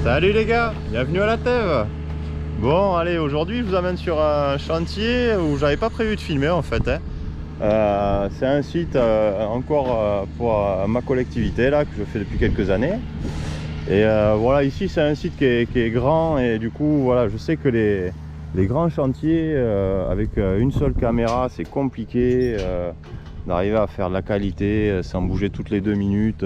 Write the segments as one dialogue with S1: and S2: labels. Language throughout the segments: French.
S1: Salut les gars, bienvenue à la Tève. Bon allez, aujourd'hui je vous amène sur un chantier où j'avais pas prévu de filmer en fait. C'est un site encore pour ma collectivité là que je fais depuis quelques années. Et voilà, ici c'est un site qui est grand et du coup voilà, je sais que les grands chantiers avec une seule caméra c'est compliqué d'arriver à faire de la qualité sans bouger toutes les 2 minutes.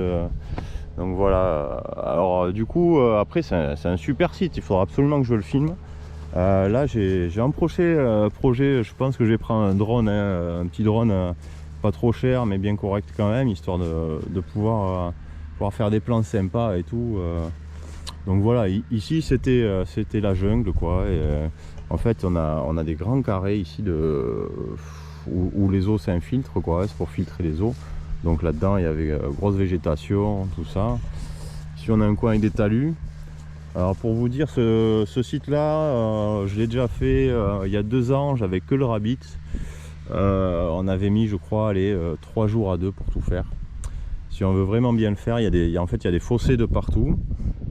S1: Donc voilà, alors du coup après c'est un super site, il faudra absolument que je le filme. Là j'ai un projet, je pense que je vais prendre un drone, hein, un petit drone pas trop cher mais bien correct quand même, histoire de pouvoir faire des plans sympas et tout. Donc voilà, ici c'était la jungle quoi. Et, en fait on a des grands carrés ici où les eaux s'infiltrent quoi, c'est pour filtrer les eaux. Donc là-dedans, il y avait grosse végétation, tout ça. Ici, on a un coin avec des talus. Alors pour vous dire, ce site-là, je l'ai déjà fait il y a 2 ans, j'avais que le Rabbit. On avait mis, je crois, allez, 3 jours à 2 pour tout faire. Si on veut vraiment bien le faire, en fait, il y a des fossés de partout.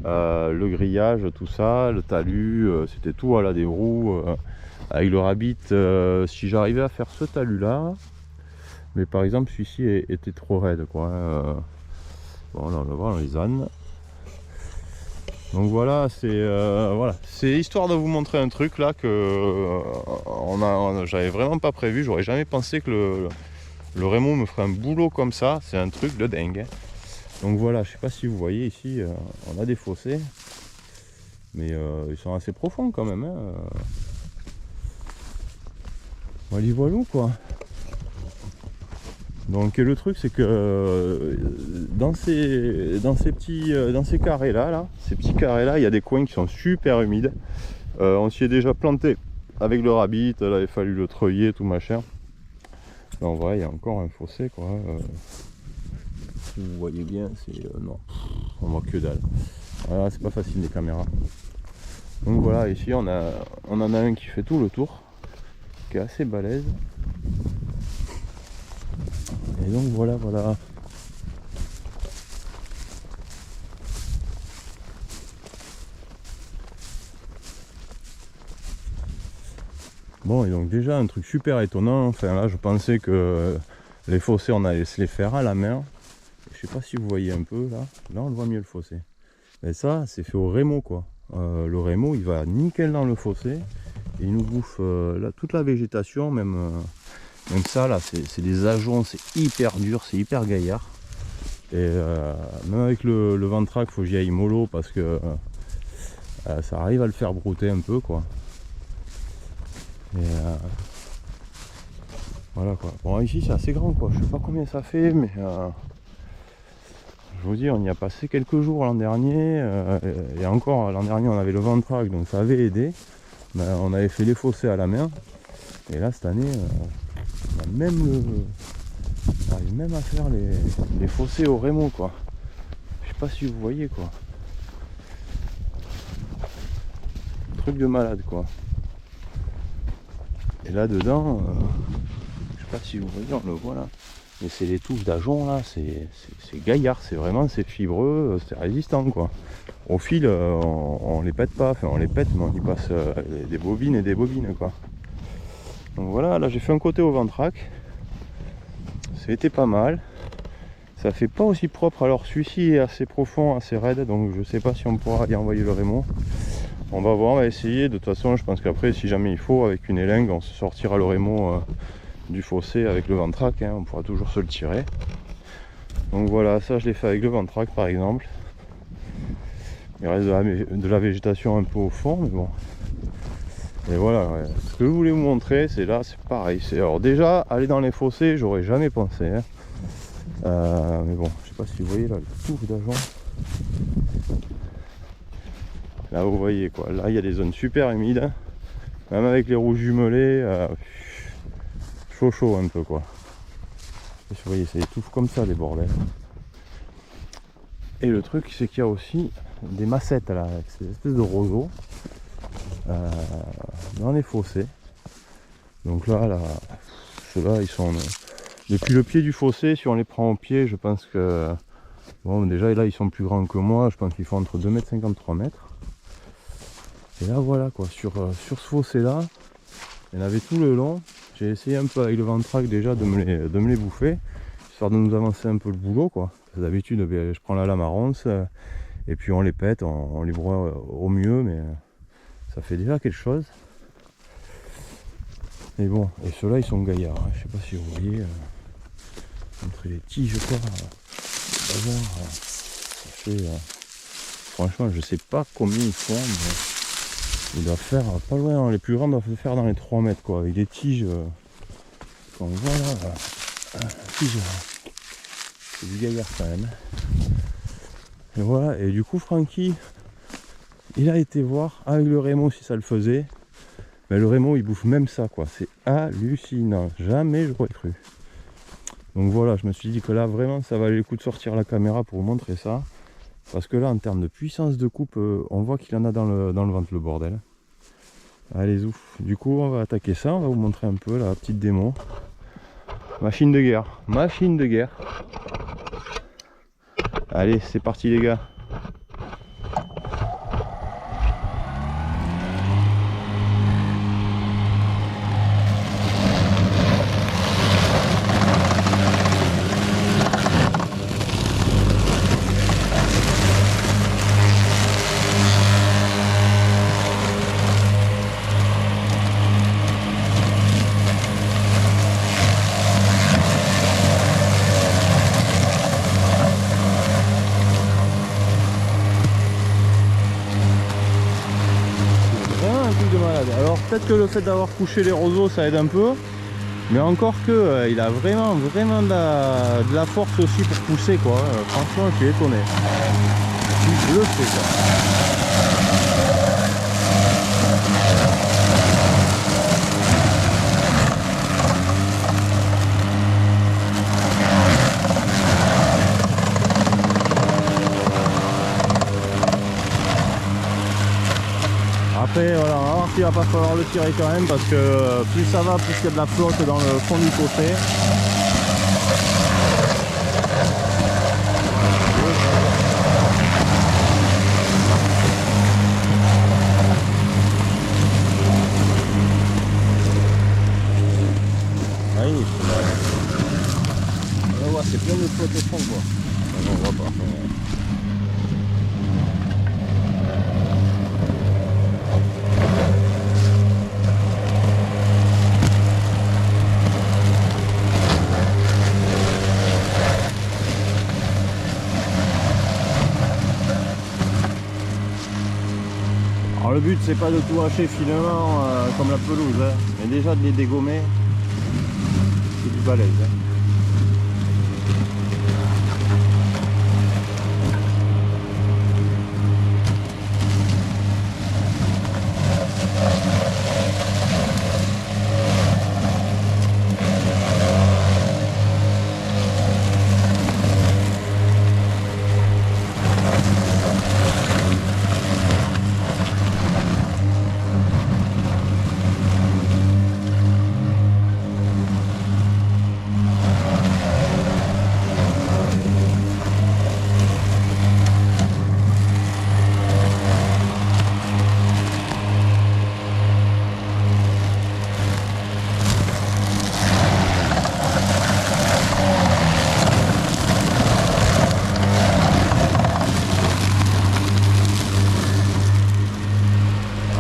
S1: Le grillage, tout ça, le talus, c'était tout, voilà, des roues. Avec le Rabbit, si j'arrivais à faire ce talus-là, mais par exemple celui-ci était trop raide quoi. Bon là on va voir les ânes. Donc voilà, c'est histoire de vous montrer un truc là que j'avais vraiment pas prévu. J'aurais jamais pensé que le Rémo me ferait un boulot comme ça. C'est un truc de dingue. Donc voilà, je sais pas si vous voyez ici, on a des fossés, mais ils sont assez profonds quand même. Hein. Voilà, voilou quoi. Donc le truc c'est que dans ces carrés là, ces petits carrés là, il y a des coins qui sont super humides. On s'y est déjà planté avec le Rabbit, là il a fallu le treuiller tout machin. Là en vrai il y a encore un fossé quoi. Si vous voyez bien, c'est non, on voit que dalle. Voilà, c'est pas facile les caméras. Donc voilà, ici on en a un qui fait tout le tour, qui est assez balèze. Et donc voilà. Bon, et donc déjà un truc super étonnant, enfin là je pensais que les fossés on allait se les faire à la main. Je sais pas si vous voyez un peu là on le voit mieux le fossé. Et ça c'est fait au Rémo quoi. Le Rémo il va nickel dans le fossé et il nous bouffe là, toute la végétation, même ça là, c'est des ajoncs, c'est hyper dur, c'est hyper gaillard. Et même avec le ventrac, faut que j'y aille mollo parce que ça arrive à le faire brouter un peu quoi. Et voilà quoi. Bon ici c'est assez grand quoi, je sais pas combien ça fait, mais je vous dis on y a passé quelques jours l'an dernier. Et encore l'an dernier on avait le ventrac donc ça avait aidé. Mais on avait fait les fossés à la main. Et là cette année on arrive même à faire les fossés au Rémo quoi. Je sais pas si vous voyez quoi. Truc de malade quoi. Et là dedans, je sais pas si vous voyez, on le voit là. Mais c'est les touffes d'ajoncs là, c'est gaillard, c'est fibreux, c'est résistant quoi. Au fil on les pète pas, enfin on les pète mais on y passe des bobines et des bobines quoi. Donc voilà, là j'ai fait un côté au ventrac. C'était pas mal. Ça fait pas aussi propre, alors celui-ci est assez profond, assez raide, donc je sais pas si on pourra y envoyer le Rémo. On va voir, on va essayer. De toute façon je pense qu'après si jamais il faut, avec une élingue on se sortira le Rémo du fossé avec le ventrac, hein, on pourra toujours se le tirer. Donc voilà, ça je l'ai fait avec le ventrac par exemple. Il reste de la végétation un peu au fond, mais bon. Et voilà, ouais. Ce que je voulais vous montrer, c'est là, c'est pareil. Alors déjà, aller dans les fossés, j'aurais jamais pensé. Hein. Mais bon, je sais pas si vous voyez là, le touffe d'ajonc. Là vous voyez quoi, là il y a des zones super humides. Même avec les roues jumelées, chaud un peu quoi. Et vous voyez, ça étouffe comme ça les bordels. Et le truc c'est qu'il y a aussi des massettes là, avec ces espèces de roseaux dans les fossés. Donc là, ceux-là ils sont depuis le pied du fossé. Si on les prend au pied, je pense que bon déjà là ils sont plus grands que moi, je pense qu'ils font entre 2,50 m et 3 m. Et là voilà quoi, sur ce fossé là, il y en avait tout le long. J'ai essayé un peu avec le ventrac déjà de me les bouffer, histoire de nous avancer un peu le boulot quoi. D'habitude je prends la lame à ronce et puis on les pète, on les broie au mieux, mais ça fait déjà quelque chose. Et bon, et ceux-là ils sont gaillards, hein. Je sais pas si vous voyez, entre les tiges quoi, bazar, ça fait, franchement je sais pas combien ils font, mais ils doivent faire pas loin, les plus grands doivent faire dans les 3 mètres quoi, avec des tiges, comme voilà, tiges, c'est du gaillard quand même. Et voilà, et du coup Francky, il a été voir avec le Rémo si ça le faisait. Mais le Rémo il bouffe même ça quoi, c'est hallucinant, jamais j'aurais cru. Donc voilà, je me suis dit que là vraiment ça valait le coup de sortir la caméra pour vous montrer ça. Parce que là en termes de puissance de coupe, on voit qu'il en a dans le ventre le bordel. Allez ouf, du coup on va attaquer ça, on va vous montrer un peu la petite démo. Machine de guerre, machine de guerre. Allez c'est parti les gars. Alors peut-être que le fait d'avoir couché les roseaux ça aide un peu, mais encore que il a vraiment de la force aussi pour pousser quoi. Franchement je suis étonné, je suis bluffé quoi. Après voilà, on va voir s'il va pas falloir le tirer quand même, parce que plus ça va, plus il y a de la flotte dans le fond du fossé. On va voir, c'est plein de flotte au fond quoi. On voit pas. Alors le but c'est pas de tout hacher finement comme la pelouse, hein, mais déjà de les dégommer, c'est du balèze. Hein.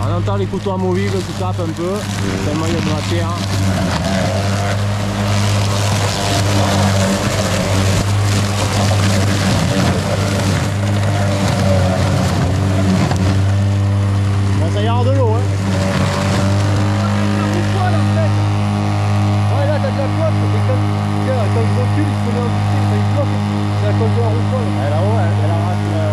S1: On entend les couteaux amovibles qui tapent un peu, tellement il y a de matière. Bon, ça y a de l'eau, hein. Ouais, là t'as de la flotte, quand le recul il se met en vitesse, ça il bloque, c'est à cause de la roue. Là-haut, elle arrache la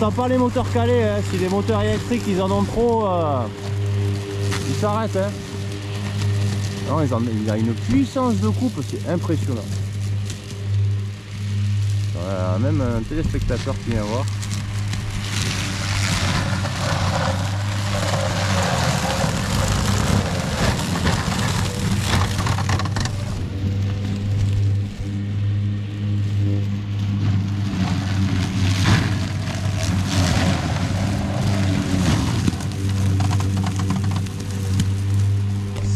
S1: t'as pas les moteurs calés, hein. Si les moteurs électriques ils en ont trop, ils s'arrêtent. Hein. Non, il a une puissance de coupe, c'est impressionnant. Même un téléspectateur qui vient voir.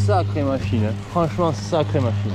S1: Sacrée machine, hein. Franchement sacrée machine.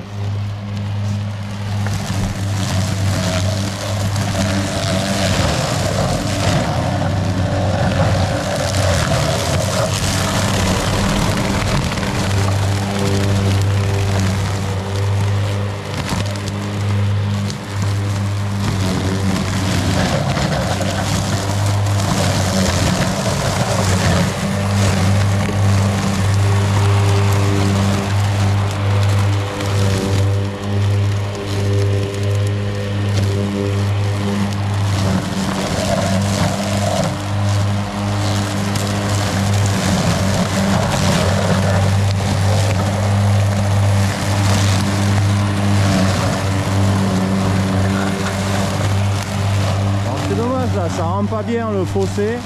S1: C'est dommage là, ça rend pas bien le fossé.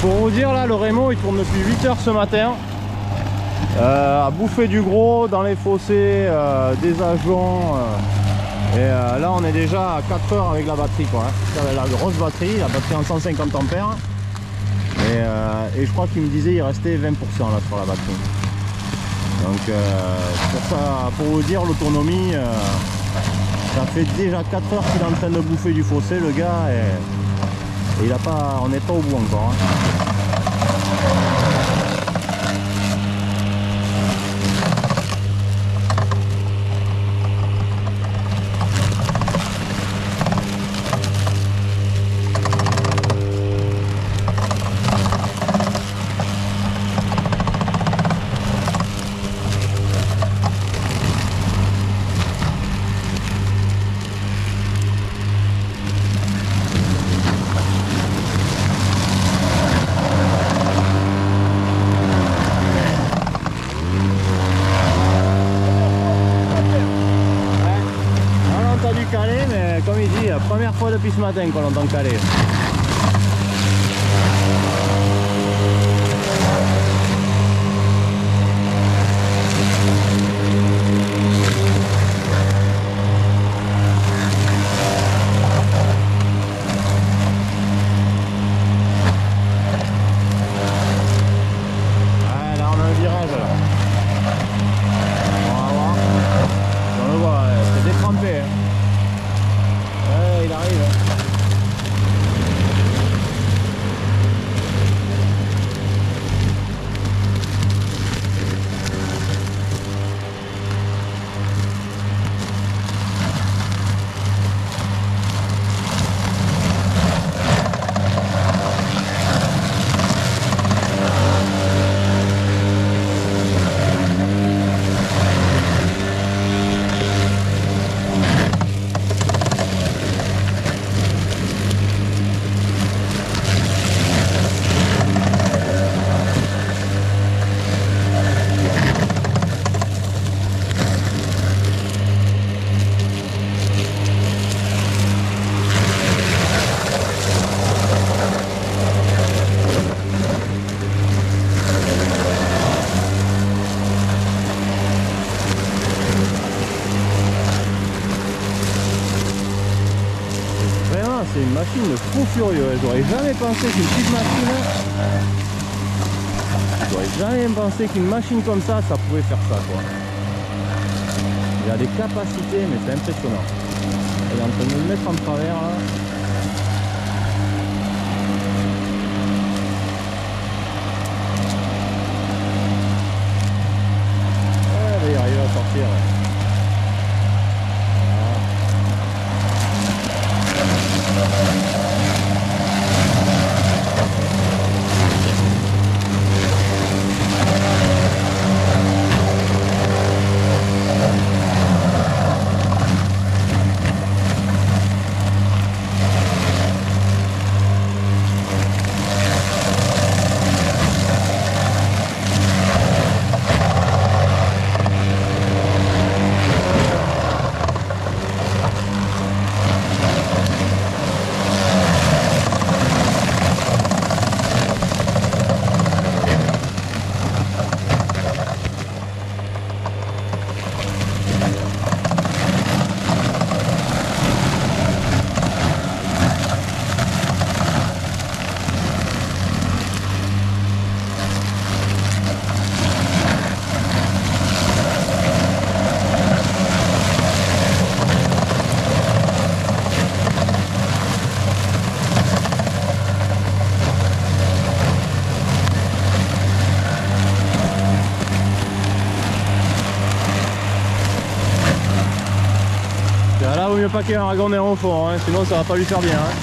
S1: Pour vous dire là, le Rémo il tourne depuis 8 h ce matin à bouffer du gros dans les fossés, des ajoncs et là on est déjà à 4 h avec la batterie quoi, hein. La grosse batterie, la batterie en 150 ampères et je crois qu'il me disait il restait 20% là sur la batterie. Donc pour ça, pour vous dire l'autonomie, ça fait déjà 4 h qu'il est en train de bouffer du fossé le gars et il a pas, on n'est pas au bout encore, hein. Calé, mais comme il dit, la première fois depuis ce matin qu'on l'entend caler. Ouais, là on a un virage là. On va voir. On le voit, c'est détrempé. Hein. Il arrive. c'est une machine de fou furieux. J'aurais jamais pensé qu'une petite machine... J'aurais jamais pensé qu'une machine comme ça pouvait faire ça, quoi. Il a des capacités, mais c'est impressionnant. Il est en train de me mettre en travers, là. Ouais, il arrive à sortir. Là, vaut mieux pas qu'il y ait un ragondin au fond, hein, sinon ça va pas lui faire bien. Hein.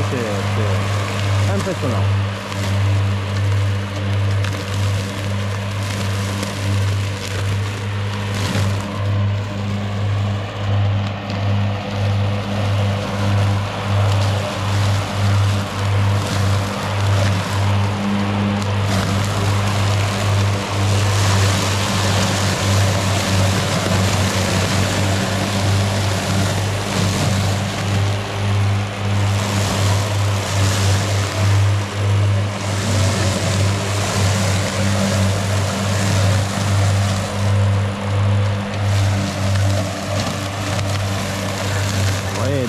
S1: C'est impressionnant.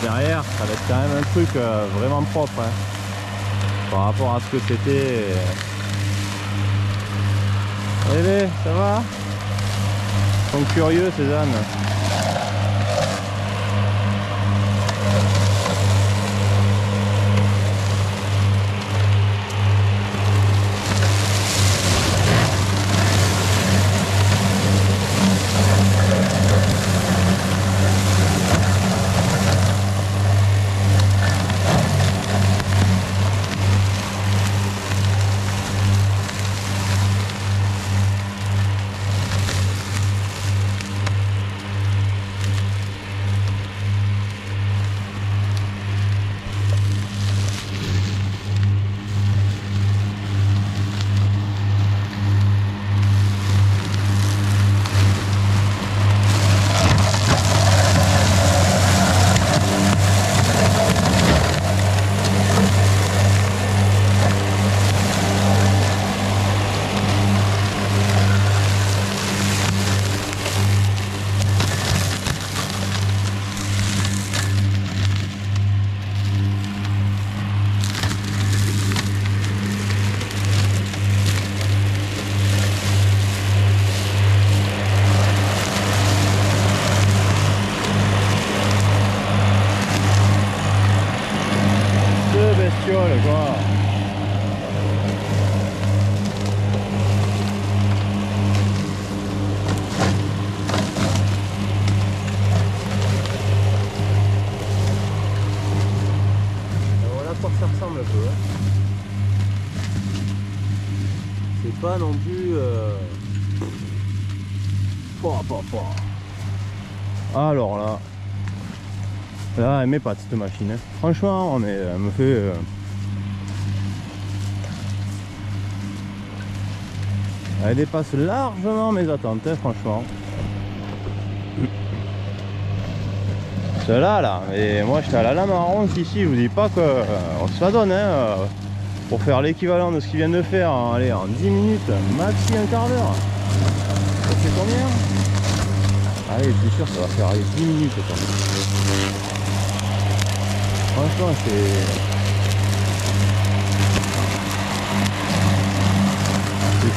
S1: Derrière, ça va être quand même un truc vraiment propre, hein, par rapport à ce que c'était. Allez, ça va? Ils sont curieux ces ânes. Quoi. Voilà à quoi ça ressemble un peu. Hein. C'est pas non plus... Alors là... Là, elle m'épate cette machine. Hein. Franchement, mais elle me fait. Elle dépasse largement mes attentes, hein, franchement. Celle-là, là, et moi j'étais à la lame en ronce ici, je vous dis pas que on se la donne, hein, pour faire l'équivalent de ce qu'il vient de faire, hein, allez, en 10 minutes, maxi un quart d'heure. Ça fait combien? Allez, je suis sûr que ça va faire allez, 10 minutes. Quoi. Franchement, c'est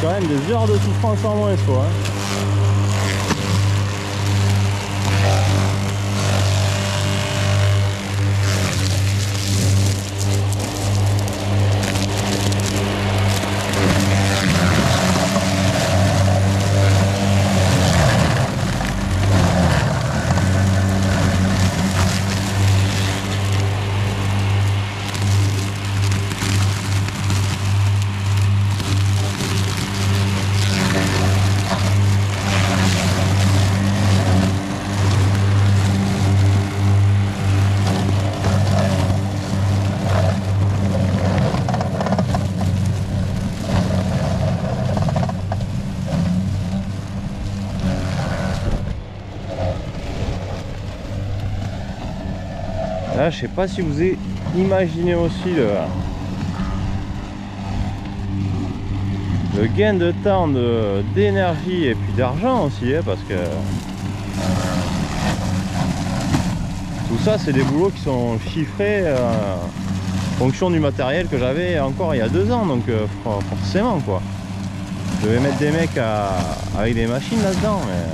S1: quand même des heures de souffrance en moins, quoi. Hein. Là, je sais pas si vous imaginez aussi le gain de temps, d'énergie et puis d'argent aussi, hein, parce que tout ça, c'est des boulots qui sont chiffrés en fonction du matériel que j'avais encore il y a 2 ans, donc forcément quoi. Je vais mettre des mecs avec des machines là-dedans, mais...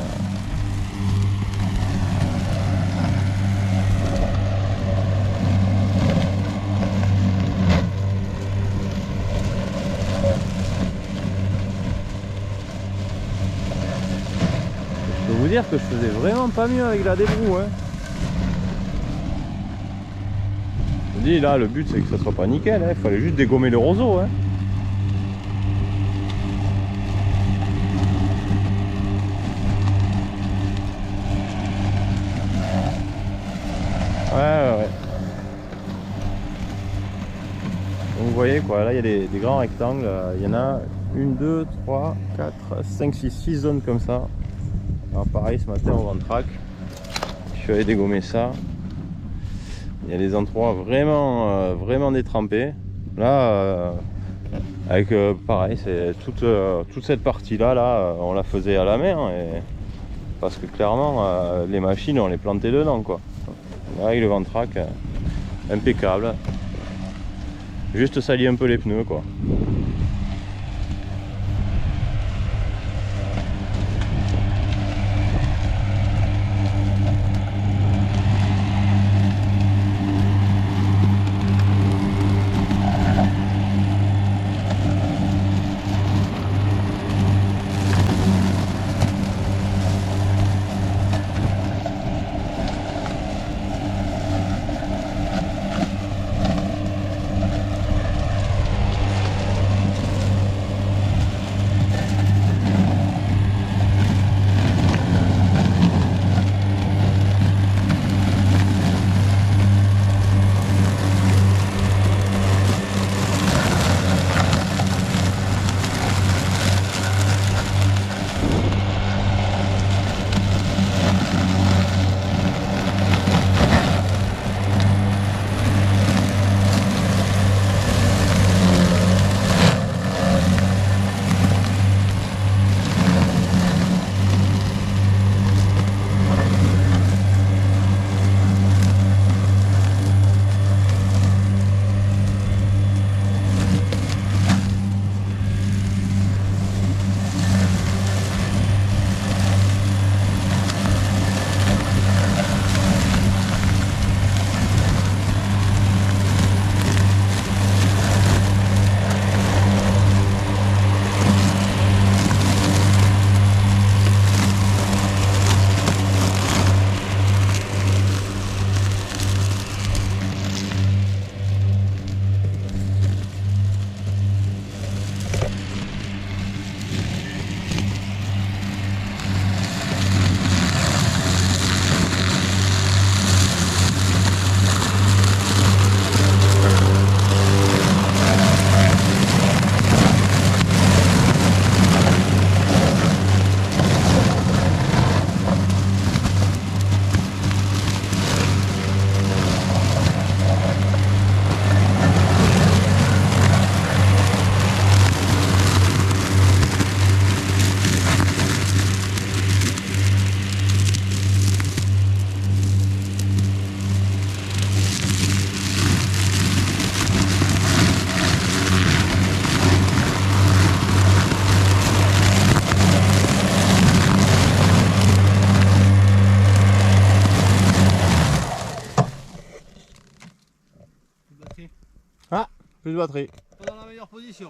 S1: Je peux vous dire que je faisais vraiment pas mieux avec la débroue, hein. Je vous dis là, le but c'est que ça soit pas nickel, hein. Il fallait juste dégommer le roseau, hein. Ouais. Donc vous voyez quoi, là il y a des grands rectangles, il y en a 1, 2, 3, 4, 5, 6 zones comme ça. Alors pareil ce matin au ventrac, je suis allé dégommer ça. Il y a des endroits vraiment détrempés. Là, avec pareil, c'est toute cette partie là, on la faisait à la main, parce que clairement les machines on les plantait dedans quoi. Là avec le ventrac, impeccable. Juste salir un peu les pneus quoi. Ah, plus de batterie.
S2: Pas dans la meilleure position.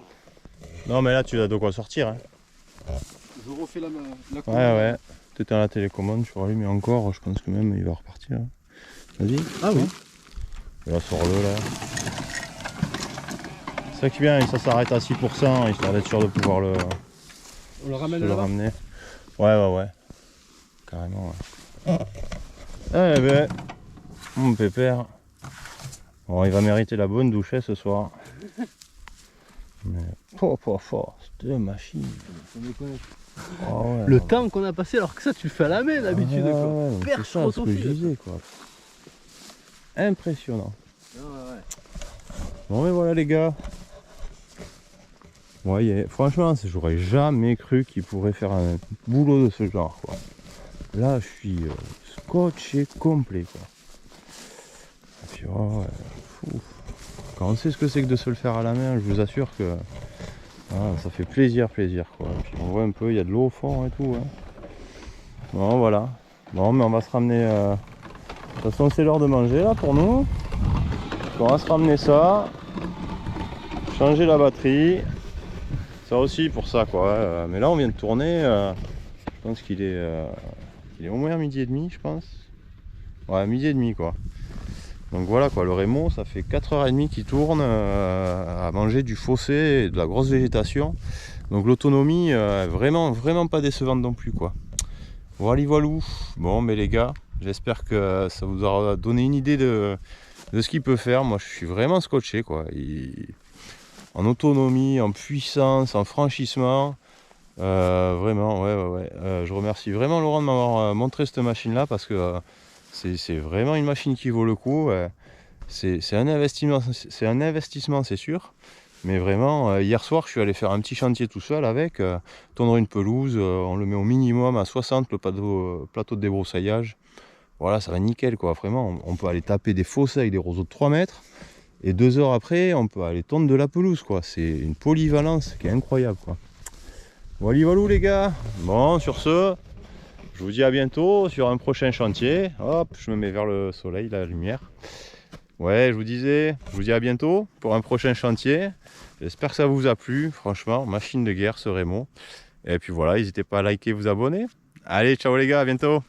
S1: Non mais là tu as de quoi sortir. Hein.
S2: Je refais la
S1: Ouais
S2: commande.
S1: ouais. Tu éteins la télécommande, tu rallumes et encore, je pense que même il va repartir. Hein. Vas-y.
S2: Ah oui.
S1: Et là sors-le là. C'est ça qui est bien, ça s'arrête à 6%, histoire d'être sûr de pouvoir
S2: On le ramène
S1: le
S2: là-bas.
S1: ramener. Ouais. Carrément ouais. Eh ben, mon pépère. Bon, il va mériter la bonne douche ce soir. Mais cette machine. Oh, ouais,
S2: Le
S1: ouais.
S2: temps qu'on a passé alors que ça tu le fais à la main d'habitude.
S1: Ah,
S2: Quoi.
S1: ouais, c'est
S2: Perche
S1: ça ce que je
S2: autofil.
S1: disais quoi. Impressionnant.
S2: Ouais.
S1: Bon mais voilà les gars. Ouais, franchement, j'aurais jamais cru qu'il pourrait faire un boulot de ce genre quoi. Là je suis scotché complet quoi. Et puis ouais, fou. Quand on sait ce que c'est que de se le faire à la main, je vous assure que ça fait plaisir quoi. Et puis on voit un peu, il y a de l'eau au fond et tout. Hein. Bon voilà. Bon mais on va se ramener. De toute façon c'est l'heure de manger là pour nous. On va se ramener ça. Changer la batterie. Ça aussi pour ça quoi. Mais là on vient de tourner. Je pense qu'il est au moins 12h30 je pense. Ouais 12h30 quoi. Donc voilà quoi, le Rémo ça fait 4h30 qu'il tourne à manger du fossé et de la grosse végétation. Donc l'autonomie vraiment pas décevante non plus quoi. Voilà voilou. Bon mais les gars, j'espère que ça vous aura donné une idée de ce qu'il peut faire. Moi je suis vraiment scotché quoi. En autonomie, en puissance, en franchissement. Vraiment ouais. Je remercie vraiment Laurent de m'avoir montré cette machine là parce que c'est vraiment une machine qui vaut le coup. C'est un investissement c'est sûr. Mais vraiment, hier soir, je suis allé faire un petit chantier tout seul avec, tondre une pelouse, on le met au minimum à 60 le plateau de débroussaillage. Voilà, ça va nickel quoi, vraiment. On peut aller taper des fossés avec des roseaux de 3 mètres. Et 2 heures après, on peut aller tondre de la pelouse quoi. C'est une polyvalence qui est incroyable quoi. Voilà les gars. Bon, sur ce, je vous dis à bientôt sur un prochain chantier. Hop, je me mets vers le soleil, la lumière. Ouais, je vous dis à bientôt pour un prochain chantier. J'espère que ça vous a plu. Franchement, machine de guerre ce Rémo. Et puis voilà, n'hésitez pas à liker, vous abonner. Allez, ciao les gars, à bientôt.